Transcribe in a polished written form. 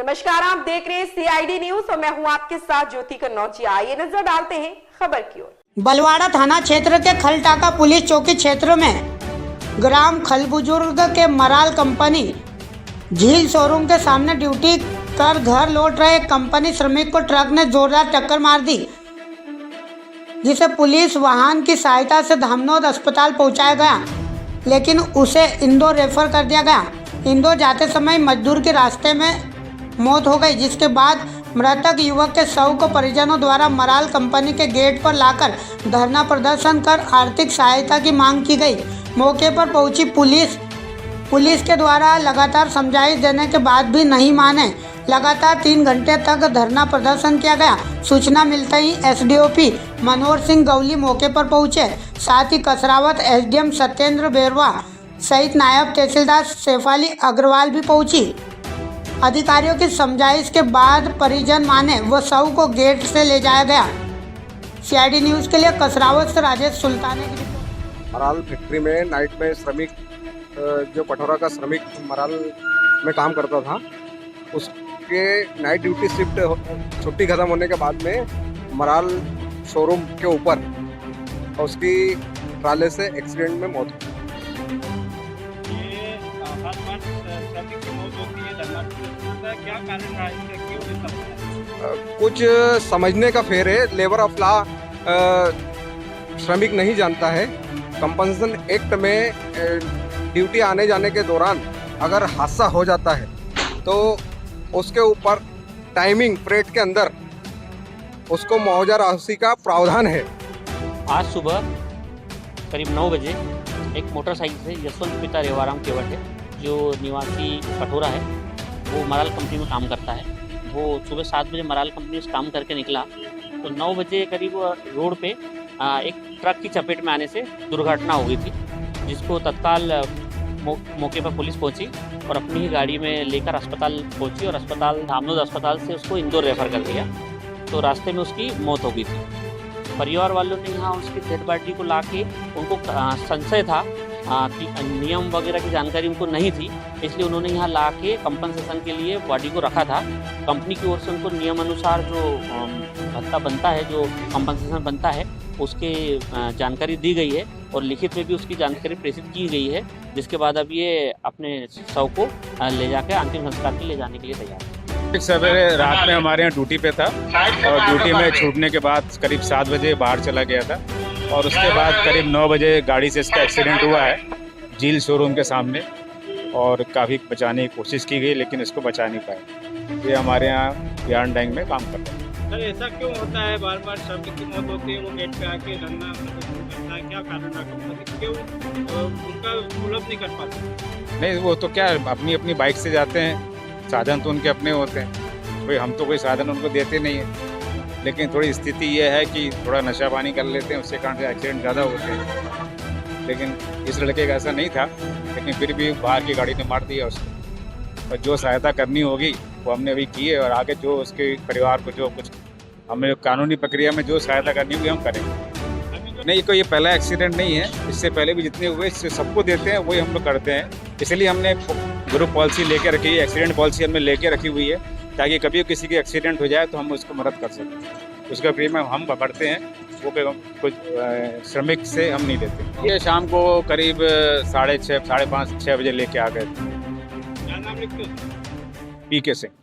नमस्कार, आप देख रहे हैं CID न्यूज और मैं हूं आपके साथ ज्योति कन्नौजिया। आइए नजर डालते हैं खबर की ओर। बलवाड़ा थाना क्षेत्र के खलटाका पुलिस चौकी क्षेत्र में ग्राम खलबुजुर्ग के मराल कंपनी झील शोरूम के सामने ड्यूटी कर घर लौट रहे एक कंपनी श्रमिक को ट्रक ने जोरदार टक्कर मार दी, जिसे पुलिस वाहन की सहायता से धामनोद अस्पताल पहुंचाया गया, लेकिन उसे इंदौर रेफर कर दिया गया। इंदौर जाते समय मजदूर के रास्ते में मौत हो गई, जिसके बाद मृतक युवक के शव को परिजनों द्वारा मराल कंपनी के गेट पर लाकर धरना प्रदर्शन कर आर्थिक सहायता की मांग की गई। मौके पर पहुंची पुलिस के द्वारा लगातार समझाइश देने के बाद भी नहीं माने। लगातार 3 घंटे तक धरना प्रदर्शन किया गया। सूचना मिलते ही SDOP मनोहर सिंह गौली मौके पर पहुंचे, साथ ही कसरावत SDM सत्येंद्र बेरवा सहित नायब तहसीलदार शेफाली अग्रवाल भी पहुंची। अधिकारियों की समझाइश के बाद परिजन माने वो शव को गेट से ले जाया गया। CID न्यूज़ के लिए कसरावत से राजेश सुल्ताने की रिपोर्ट। मराल फैक्ट्री में नाइट में श्रमिक जो कठोरा का श्रमिक मराल में काम करता था, उसके नाइट ड्यूटी शिफ्ट छुट्टी खत्म होने के बाद में मराल शोरूम के ऊपर उसकी ट्राले से एक्सीडेंट में मौत हुई। क्या कारण रहा है, क्यों कुछ समझने का फेर है। लेबर ऑफ लॉ श्रमिक नहीं जानता है। कंपनसेशन एक्ट में ड्यूटी आने जाने के दौरान अगर हादसा हो जाता है तो उसके ऊपर टाइमिंग परेड के अंदर उसको मुआवजा राशि का प्रावधान है। आज सुबह करीब 9 बजे एक मोटरसाइकिल से यशवंत पिता रेवाराम केवट है, जो निवासी कठोरा है, वो मराल कंपनी में काम करता है। वो सुबह 7 बजे मराल कंपनी से काम करके निकला तो 9 बजे करीब रोड पे एक ट्रक की चपेट में आने से दुर्घटना हो गई थी, जिसको तत्काल मौके पर पुलिस पहुंची और अपनी ही गाड़ी में लेकर अस्पताल पहुंची और धामनोद अस्पताल से उसको इंदौर रेफर कर दिया। तो रास्ते में उसकी मौत हो गई थी। परिवार वालों ने यहाँ उसकी डेड बॉडी को ला के, उनको संशय था कि नियम वगैरह की जानकारी उनको नहीं थी, इसलिए उन्होंने यहाँ ला के कंपनसेशन के लिए बॉडी को रखा था। कंपनी की ओर से उनको नियम अनुसार जो भत्ता बनता है, जो कंपनसेशन बनता है, उसके जानकारी दी गई है और लिखित में भी उसकी जानकारी प्रेषित की गई है, जिसके बाद अब ये अपने शव को ले जाकर अंतिम संस्कार के लिए जाने के लिए तैयार है। सवेरे रात में हमारे यहाँ ड्यूटी पे था और ड्यूटी में छूटने के बाद करीब 7 बजे बाहर चला गया था और उसके बाद करीब 9 बजे गाड़ी से इसका एक्सीडेंट हुआ है झील शोरूम के सामने और काफ़ी बचाने की कोशिश की गई, लेकिन इसको बचा नहीं पाए। ये हमारे यहाँ यार्न डैंग में काम करते हैं। सर, ऐसा क्यों होता है? बार बार श्रमिक की मौत होती है, वो गेट पे आके धरना करता है, क्या कारण है? कंपनी क्यों उनका सुलभ नहीं कर पाते? नहीं, वो तो क्या अपनी अपनी बाइक से जाते हैं, साधन तो उनके अपने होते हैं, कोई हम तो कोई साधन उनको देते नहीं है। लेकिन थोड़ी स्थिति ये है कि थोड़ा नशा पानी कर लेते हैं, उसके कारण से एक्सीडेंट ज़्यादा होते हैं। लेकिन इस लड़के का ऐसा नहीं था, लेकिन फिर भी बाहर की गाड़ी ने मार दिया उसको। और जो सहायता करनी होगी वो हमने अभी की है और आगे जो उसके परिवार को जो कुछ हमें कानूनी प्रक्रिया में जो सहायता करनी होगी हम करेंगे। नहीं, कोई ये पहला एक्सीडेंट नहीं है, इससे पहले भी जितने हुए इससे सबको देते हैं, वही हम लोग करते हैं। इसलिए हमने ग्रुप पॉलिसी लेके रखी है, एक्सीडेंट पॉलिसी हमने लेके रखी हुई है, ताकि कभी किसी की एक्सीडेंट हो जाए तो हम उसको मदद कर सकें। उसका प्रीमियम हम भरते हैं, वो कुछ श्रमिक से हम नहीं लेते। ये शाम को करीब 6:30 6:30 6 बजे लेके आ गए थे। क्या नाम लिखते हो? PK सिंह।